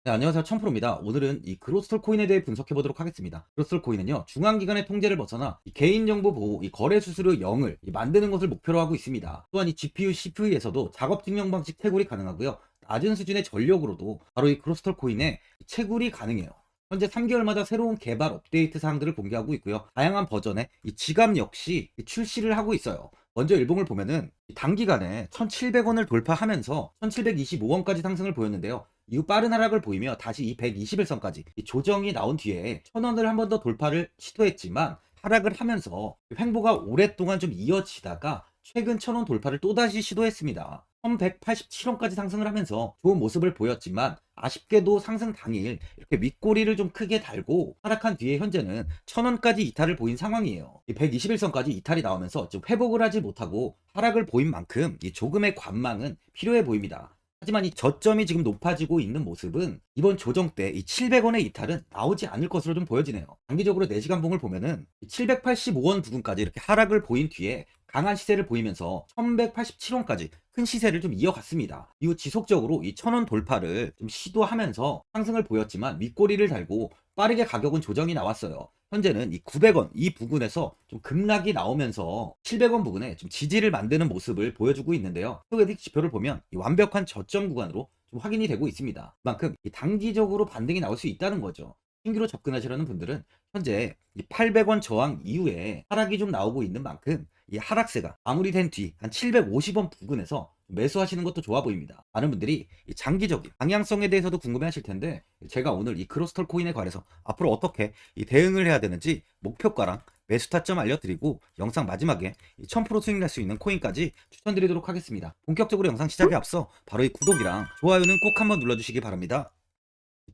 네, 안녕하세요. 천프로입니다. 오늘은 이 그로스톨 코인에 대해 분석해 보도록 하겠습니다. 그로스톨 코인은요, 중앙기관의 통제를 벗어나 이 개인정보 보호, 이 거래 수수료 0을 만드는 것을 목표로 하고 있습니다. 또한 이 GPU, CPU에서도 작업 증명 방식 채굴이 가능하고요. 낮은 수준의 전력으로도 바로 이 그로스톨 코인의 채굴이 가능해요. 현재 3개월마다 새로운 개발 업데이트 사항들을 공개하고 있고요. 다양한 버전의 이 지갑 역시 출시를 하고 있어요. 먼저 일봉을 보면은 단기간에 1,700원을 돌파하면서 1,725원까지 상승을 보였는데요. 이후 빠른 하락을 보이며 다시 이 121선까지 조정이 나온 뒤에 1,000원을 한 번 더 돌파를 시도했지만 하락을 하면서 횡보가 오랫동안 좀 이어지다가 최근 1,000원 돌파를 또다시 시도했습니다. 1,187원까지 상승을 하면서 좋은 모습을 보였지만 아쉽게도 상승 당일 이렇게 윗꼬리를 좀 크게 달고 하락한 뒤에 현재는 1,000원까지 이탈을 보인 상황이에요. 이 121선까지 이탈이 나오면서 좀 회복을 하지 못하고 하락을 보인 만큼 이 조금의 관망은 필요해 보입니다. 하지만 이 저점이 지금 높아지고 있는 모습은 이번 조정 때 이 700원의 이탈은 나오지 않을 것으로 좀 보여지네요. 단기적으로 4시간 봉을 보면은 785원 부근까지 이렇게 하락을 보인 뒤에 강한 시세를 보이면서 1187원까지 큰 시세를 좀 이어갔습니다. 이후 지속적으로 이 1,000원 돌파를 좀 시도하면서 상승을 보였지만 윗꼬리를 달고 빠르게 가격은 조정이 나왔어요. 현재는 이 900원 이 부근에서 좀 급락이 나오면서 700원 부근에 좀 지지를 만드는 모습을 보여주고 있는데요. 스토캐스틱 지표를 보면 이 완벽한 저점 구간으로 좀 확인이 되고 있습니다. 그만큼 이 단기적으로 반등이 나올 수 있다는 거죠. 신규로 접근하시려는 분들은 현재 이 800원 저항 이후에 하락이 좀 나오고 있는 만큼 이 하락세가 마무리된 뒤 한 750원 부근에서 매수하시는 것도 좋아 보입니다. 많은 분들이 이 장기적인 방향성에 대해서도 궁금해 하실 텐데 제가 오늘 이 크로스톨 코인에 관해서 앞으로 어떻게 이 대응을 해야 되는지 목표가랑 매수 타점 알려드리고 영상 마지막에 1000% 수익 낼 수 있는 코인까지 추천드리도록 하겠습니다. 본격적으로 영상 시작에 앞서 바로 이 구독이랑 좋아요는 꼭 한번 눌러주시기 바랍니다.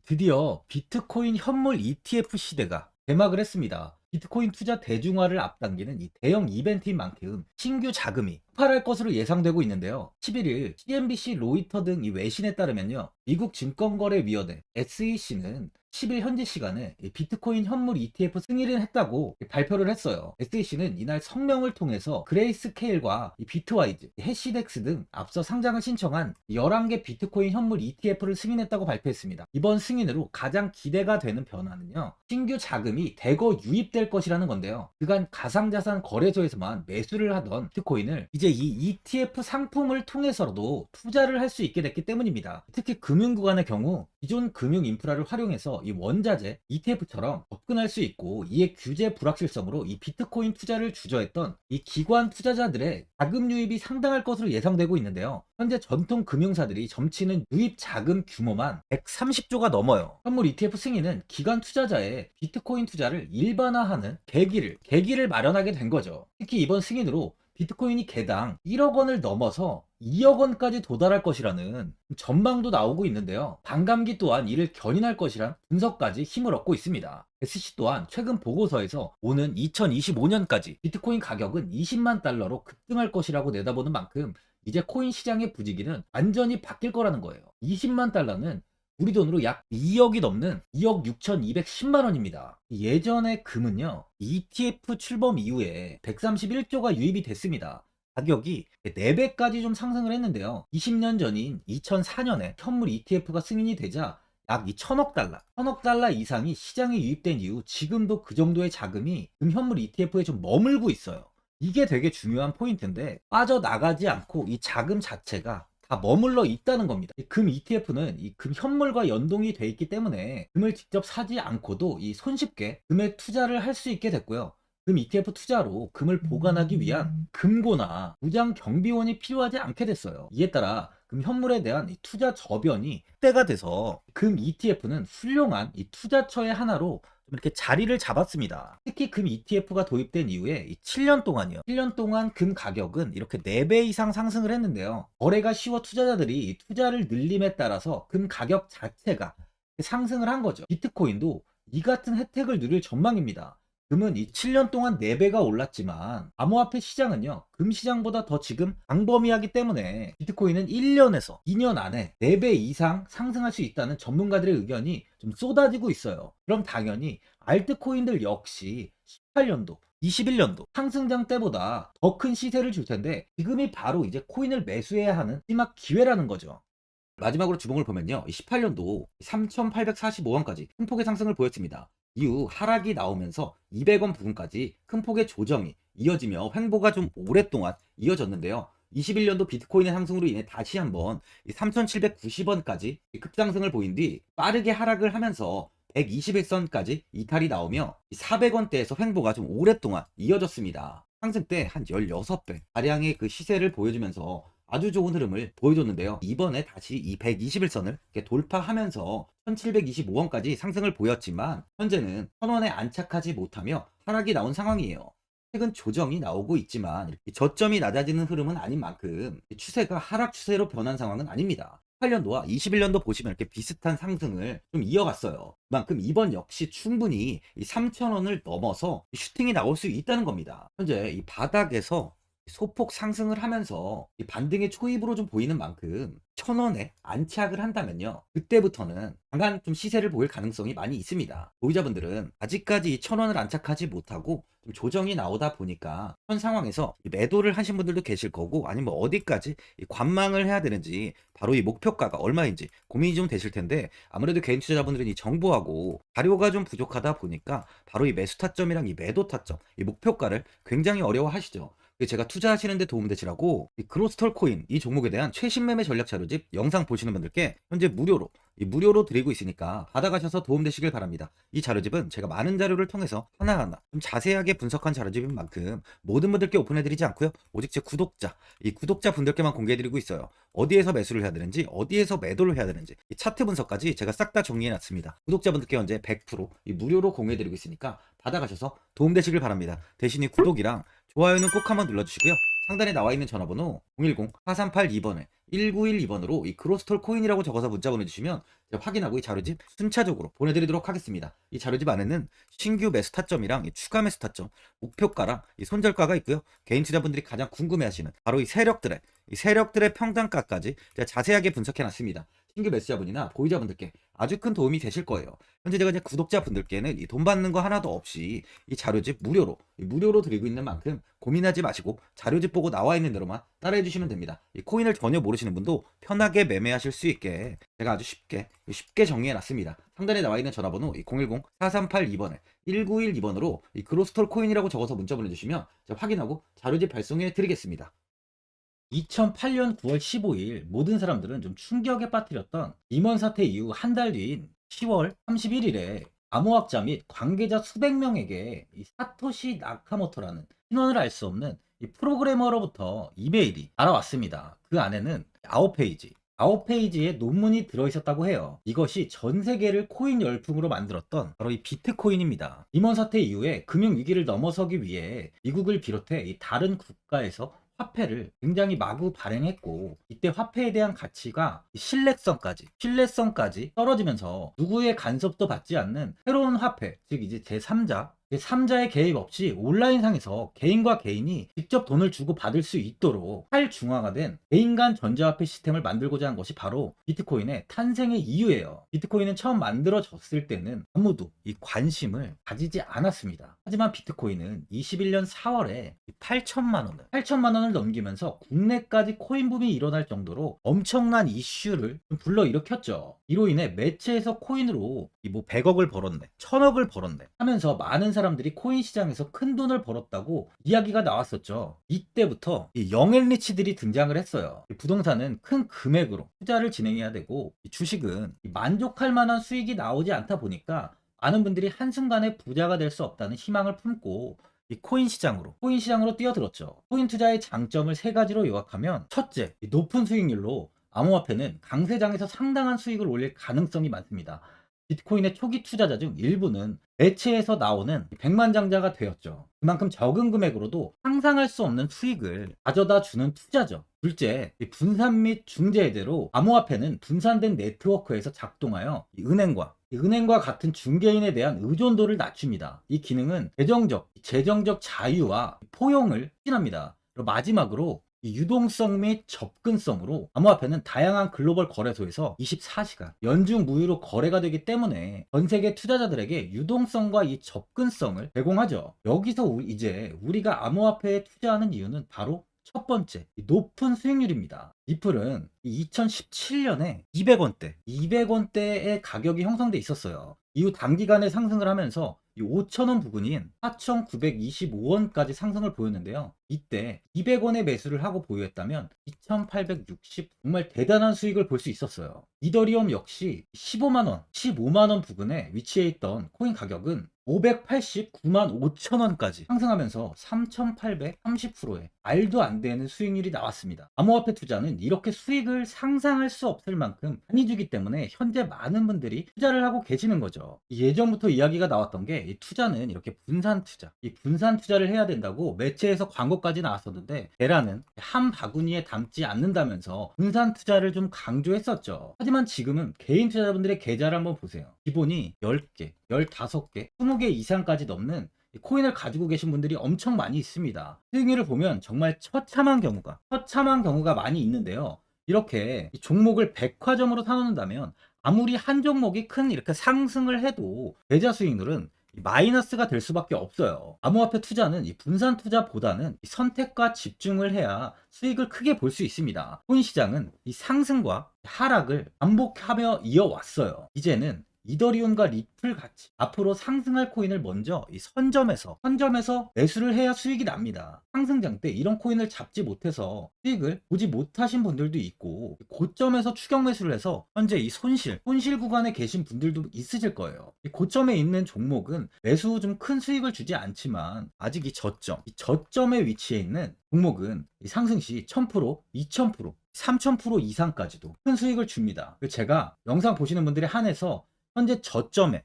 드디어 비트코인 현물 ETF 시대가 개막을 했습니다. 비트코인 투자 대중화를 앞당기는 이 대형 이벤트인 만큼 신규 자금이 폭발할 것으로 예상되고 있는데요. 11일 CNBC, 로이터 등 이 외신에 따르면요. 미국 증권거래위원회 SEC는 10일 현지 시간에 비트코인 현물 ETF 승인을 했다고 발표를 했어요. SEC는 이날 성명을 통해서 그레이스케일과 비트와이즈, 해시덱스 등 앞서 상장을 신청한 11개 비트코인 현물 ETF를 승인했다고 발표했습니다. 이번 승인으로 가장 기대가 되는 변화는요. 신규 자금이 대거 유입될 것이라는 건데요. 그간 가상자산 거래소에서만 매수를 하던 비트코인을 이제 이 ETF 상품을 통해서도 투자를 할 수 있게 됐기 때문입니다. 특히 금융구간의 경우 기존 금융 인프라를 활용해서 이 원자재 ETF처럼 접근할 수 있고 이에 규제 불확실성으로 이 비트코인 투자를 주저했던 이 기관 투자자들의 자금 유입이 상당할 것으로 예상되고 있는데요. 현재 전통 금융사들이 점치는 유입 자금 규모만 130조가 넘어요. 현물 ETF 승인은 기관 투자자의 비트코인 투자를 일반화하는 계기를 마련하게 된 거죠. 특히 이번 승인으로 비트코인이 개당 1억 원을 넘어서 2억 원까지 도달할 것이라는 전망도 나오고 있는데요. 반감기 또한 이를 견인할 것이란 분석까지 힘을 얻고 있습니다. SC 또한 최근 보고서에서 오는 2025년까지 비트코인 가격은 20만 달러로 급등할 것이라고 내다보는 만큼 이제 코인 시장의 부지기는 완전히 바뀔 거라는 거예요. 20만 달러는 우리 돈으로 약 2억이 넘는 2억 6,210만 원입니다. 예전에 금은요, ETF 출범 이후에 131조가 유입이 됐습니다. 가격이 4배까지 좀 상승을 했는데요. 20년 전인 2004년에 현물 ETF가 승인이 되자 약 1천억 달러, 1천억 달러 이상이 시장에 유입된 이후 지금도 그 정도의 자금이 현물 ETF에 좀 머물고 있어요. 이게 되게 중요한 포인트인데 빠져나가지 않고 이 자금 자체가 다 머물러 있다는 겁니다. 금 ETF는 이 금 현물과 연동이 돼 있기 때문에 금을 직접 사지 않고도 이 손쉽게 금에 투자를 할 수 있게 됐고요. 금 ETF 투자로 금을 보관하기 위한 금고나 무장 경비원이 필요하지 않게 됐어요. 이에 따라 금 현물에 대한 이 투자 저변이 확대가 돼서 금 ETF는 훌륭한 이 투자처의 하나로 좀 이렇게 자리를 잡았습니다. 특히 금 ETF가 도입된 이후에 이 7년 동안이요. 7년 동안 금 가격은 이렇게 4배 이상 상승을 했는데요. 거래가 쉬워 투자자들이 이 투자를 늘림에 따라서 금 가격 자체가 상승을 한 거죠. 비트코인도 이 같은 혜택을 누릴 전망입니다. 금은 이 7년 동안 4배가 올랐지만 암호화폐 시장은요. 금 시장보다 더 지금 광범위하기 때문에 비트코인은 1년에서 2년 안에 4배 이상 상승할 수 있다는 전문가들의 의견이 좀 쏟아지고 있어요. 그럼 당연히 알트코인들 역시 18년도 21년도 상승장 때보다 더 큰 시세를 줄 텐데 지금이 바로 이제 코인을 매수해야 하는 마지막 기회라는 거죠. 마지막으로 주봉을 보면요. 18년도 3,845원까지 큰 폭의 상승을 보였습니다. 이후 하락이 나오면서 200원 부근까지 큰 폭의 조정이 이어지며 횡보가 좀 오랫동안 이어졌는데요. 21년도 비트코인의 상승으로 인해 다시 한번 3,790원까지 급상승을 보인 뒤 빠르게 하락을 하면서 121선까지 이탈이 나오며 400원대에서 횡보가 좀 오랫동안 이어졌습니다. 상승 때 한 16배 가량의 그 시세를 보여주면서 아주 좋은 흐름을 보여줬는데요. 이번에 다시 이 121선을 돌파하면서 1725원까지 상승을 보였지만 현재는 1000원에 안착하지 못하며 하락이 나온 상황이에요. 최근 조정이 나오고 있지만 이렇게 저점이 낮아지는 흐름은 아닌 만큼 추세가 하락 추세로 변한 상황은 아닙니다. 18년도와 21년도 보시면 이렇게 비슷한 상승을 좀 이어갔어요. 그만큼 이번 역시 충분히 이 3,000원을 넘어서 슈팅이 나올 수 있다는 겁니다. 현재 이 바닥에서 소폭 상승을 하면서 이 반등의 초입으로 좀 보이는 만큼 1,000원에 안착을 한다면요. 그때부터는 강한 좀 시세를 보일 가능성이 많이 있습니다. 보유자분들은 아직까지 이 1,000원을 안착하지 못하고 좀 조정이 나오다 보니까 현 상황에서 매도를 하신 분들도 계실 거고 아니면 어디까지 이 관망을 해야 되는지 바로 이 목표가가 얼마인지 고민이 좀 되실 텐데 아무래도 개인 투자자분들은 이 정보하고 자료가 좀 부족하다 보니까 바로 이 매수 타점이랑 이 매도 타점, 이 목표가를 굉장히 어려워하시죠. 제가 투자하시는 데 도움 되시라고 이 그로스털 코인 이 종목에 대한 최신 매매 전략 자료집 영상 보시는 분들께 현재 무료로 드리고 있으니까 받아가셔서 도움 되시길 바랍니다. 이 자료집은 제가 많은 자료를 통해서 하나하나 좀 자세하게 분석한 자료집인 만큼 모든 분들께 오픈해드리지 않고요. 오직 제 이 구독자 분들께만 공개해드리고 있어요. 어디에서 매수를 해야 되는지, 어디에서 매도를 해야 되는지, 이 차트 분석까지 제가 싹 다 정리해놨습니다. 구독자분들께 현재 100% 무료로 공유해드리고 있으니까 받아가셔서 도움 되시길 바랍니다. 대신 이 구독이랑 좋아요는 꼭 한번 눌러주시고요. 상단에 나와 있는 전화번호 010-4382번에 1912번으로 이 그로스톨 코인이라고 적어서 문자 보내주시면 제가 확인하고 이 자료집 순차적으로 보내드리도록 하겠습니다. 이 자료집 안에는 신규 매수 타점이랑 이 추가 매수 타점, 목표가랑 이 손절가가 있고요. 개인 투자분들이 가장 궁금해하시는 바로 이 세력들의 평단가까지 제가 자세하게 분석해놨습니다. 신규 매수자분이나 보유자분들께 아주 큰 도움이 되실 거예요. 현재 제가 이제 구독자분들께는 이 돈 받는 거 하나도 없이 이 자료집 무료로 드리고 있는 만큼 고민하지 마시고 자료집 보고 나와 있는 대로만 따라해 주시면 됩니다. 이 코인을 전혀 모르시는 분도 편하게 매매하실 수 있게 제가 아주 쉽게 정리해 놨습니다. 상단에 나와 있는 전화번호 010-4382번에 1912번으로 이 그로스톨 코인이라고 적어서 문자 보내주시면 제가 확인하고 자료집 발송해 드리겠습니다. 2008년 9월 15일 모든 사람들은 좀 충격에 빠뜨렸던 리먼 사태 이후 한 달 뒤인 10월 31일에 암호학자 및 관계자 수백 명에게 이 사토시 나카모토라는 신원을 알 수 없는 이 프로그래머로부터 이메일이 날아왔습니다. 그 안에는 9페이지의 논문이 들어있었다고 해요. 이것이 전 세계를 코인 열풍으로 만들었던 바로 이 비트코인입니다. 리먼 사태 이후에 금융위기를 넘어서기 위해 미국을 비롯해 이 다른 국가에서 화폐를 굉장히 마구 발행했고 이때 화폐에 대한 가치가 신뢰성까지 떨어지면서 누구의 간섭도 받지 않는 새로운 화폐, 즉 이제 제3자의 개입 없이 온라인상에서 개인과 개인이 직접 돈을 주고 받을 수 있도록 탈중앙화된 개인 간 전자화폐 시스템을 만들고자 한 것이 바로 비트코인의 탄생의 이유예요. 비트코인은 처음 만들어졌을 때는 아무도 이 관심을 가지지 않았습니다. 하지만 비트코인은 21년 4월에 8천만 원을 넘기면서 국내까지 코인 붐이 일어날 정도로 엄청난 이슈를 불러일으켰죠. 이로 인해 매체에서 코인으로 100억을 벌었네, 1000억을 벌었네 하면서 많은 사람들이 코인 시장에서 큰 돈을 벌었다고 이야기가 나왔었죠. 이때부터 이 영앤리치들이 등장을 했어요. 부동산은 큰 금액으로 투자를 진행해야 되고 주식은 만족할 만한 수익이 나오지 않다 보니까 많은 분들이 한순간에 부자가 될 수 없다는 희망을 품고 이 코인 시장으로 뛰어들었죠. 코인 투자의 장점을 세 가지로 요약하면 첫째, 높은 수익률로 암호화폐는 강세장에서 상당한 수익을 올릴 가능성이 많습니다. 비트코인의 초기 투자자 중 일부는 매체에서 나오는 백만장자가 되었죠. 그만큼 적은 금액으로도 상상할 수 없는 수익을 가져다 주는 투자죠. 둘째, 분산 및 중재대로 암호화폐는 분산된 네트워크에서 작동하여 은행과 같은 중개인에 대한 의존도를 낮춥니다. 이 기능은 재정적 자유와 포용을 추진합니다. 마지막으로 유동성 및 접근성으로 암호화폐는 다양한 글로벌 거래소에서 24시간 연중 무휴로 거래가 되기 때문에 전 세계 투자자들에게 유동성과 이 접근성을 제공하죠. 여기서 이제 우리가 암호화폐에 투자하는 이유는 바로 첫 번째, 이 높은 수익률입니다. 리플은 2017년에 200원대, 200원대의 가격이 형성돼 있었어요. 이후 단기간에 상승을 하면서 이 5,000원 부근인 4,925원까지 상승을 보였는데요. 이때 200원의 매수를 하고 보유했다면 2,860 정말 대단한 수익을 볼 수 있었어요. 이더리움 역시 15만원, 15만원 부근에 위치해 있던 코인 가격은 589만 5천원까지 상승하면서 3,830%의 말도 안 되는 수익률이 나왔습니다. 암호화폐 투자는 이렇게 수익을 상상할 수 없을 만큼 많이 주기 때문에 현재 많은 분들이 투자를 하고 계시는 거죠. 예전부터 이야기가 나왔던 게 이 투자는 이렇게 분산 투자, 이 분산 투자를 해야 된다고 매체에서 광고까지 나왔었는데 계란은 한 바구니에 담지 않는다면서 분산 투자를 좀 강조했었죠. 하지만 지금은 개인 투자자분들의 계좌를 한번 보세요. 기본이 10개, 15개, 20개 이상까지 넘는 코인을 가지고 계신 분들이 엄청 많이 있습니다. 수익률을 보면 정말 처참한 경우가 많이 있는데요. 이렇게 종목을 백화점으로 사놓는다면 아무리 한 종목이 큰 이렇게 상승을 해도 계좌 수익률은 마이너스가 될 수밖에 없어요. 암호화폐 투자는 이 분산 투자보다는 이 선택과 집중을 해야 수익을 크게 볼 수 있습니다. 코인 시장은 이 상승과 하락을 반복하며 이어왔어요. 이제는 이더리움과 리플 같이 앞으로 상승할 코인을 먼저 이 선점에서 매수를 해야 수익이 납니다. 상승장 때 이런 코인을 잡지 못해서 수익을 보지 못하신 분들도 있고 고점에서 추격 매수를 해서 현재 이 손실 구간에 계신 분들도 있으실 거예요. 이 고점에 있는 종목은 매수 후 좀 큰 수익을 주지 않지만 아직 이 저점에 위치해 있는 종목은 이 상승 시 1000%, 2000%, 3000% 이상까지도 큰 수익을 줍니다. 제가 영상 보시는 분들에 한해서 현재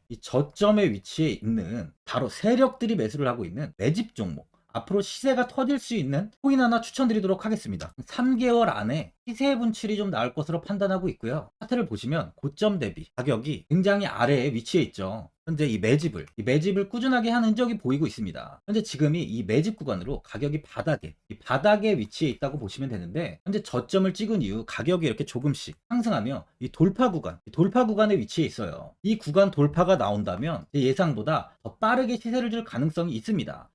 이 저점에 위치해 있는 바로 세력들이 매수를 하고 있는 매집 종목, 앞으로 시세가 터질 수 있는 코인 하나 추천드리도록 하겠습니다. 3개월 안에 시세 분출이 좀 나올 것으로 판단하고 있고요. 차트를 보시면 고점 대비 가격이 굉장히 아래에 위치해 있죠. 현재 이 매집을 꾸준하게 한 흔적이 보이고 있습니다. 현재 지금이 이 매집 구간으로 가격이 바닥에 위치해 있다고 보시면 되는데, 현재 저점을 찍은 이후 가격이 이렇게 조금씩 상승하며 이 돌파 구간에 위치해 있어요. 이 구간 돌파가 나온다면 제 예상보다 더 빠르게 시세를 줄 가능성이 있습니다.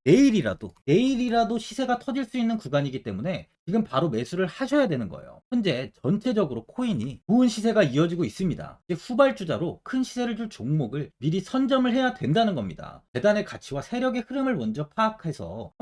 내일이라도 시세가 터질 수 있는 구간이기 때문에 지금 바로 매수를 하셔야 되는 거예요. 현재 전체적으로 코인이 좋은 시세가 이어지고 있습니다. 이제 후발주자로 큰 시세를 줄 종목을 미리 선점을 해야 된다는 겁니다. 재단의 가치와 세력의 흐름을 먼저 파악해서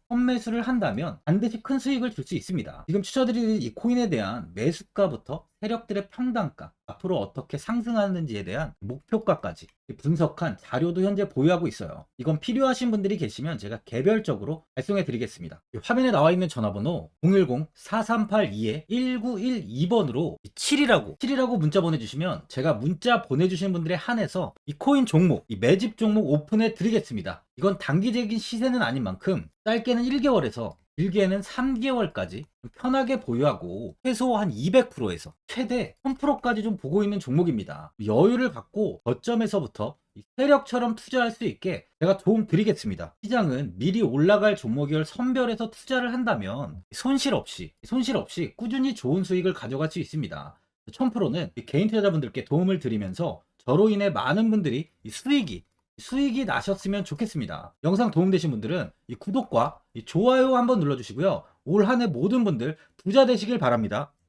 선매수를 한다면 반드시 큰 수익을 줄 수 있습니다. 지금 추천드리는 이 코인에 대한 매수가부터 세력들의 평단가, 앞으로 어떻게 상승하는지에 대한 목표가까지 분석한 자료도 현재 보유하고 있어요. 이건 필요하신 분들이 계시면 제가 개별적으로 발송해 드리겠습니다. 화면에 나와 있는 전화번호 010-4382-1912번으로 7이라고 문자 보내주시면 제가 문자 보내주신 분들에 한해서 이 코인 종목, 이 매집 종목 오픈해 드리겠습니다. 이건 단기적인 시세는 아닌 만큼 짧게는 1개월에서 길게는 3개월까지 편하게 보유하고 최소 한 200%에서 최대 1000%까지 좀 보고 있는 종목입니다. 여유를 갖고 저점에서부터 세력처럼 투자할 수 있게 제가 도움 드리겠습니다. 시장은 미리 올라갈 종목을 선별해서 투자를 한다면 손실 없이 꾸준히 좋은 수익을 가져갈 수 있습니다. 1000%는 개인 투자자분들께 도움을 드리면서 저로 인해 많은 분들이 수익이 나셨으면 좋겠습니다. 영상 도움되신 분들은 이 구독과 이 좋아요 한번 눌러주시고요. 올 한 해 모든 분들 부자 되시길 바랍니다.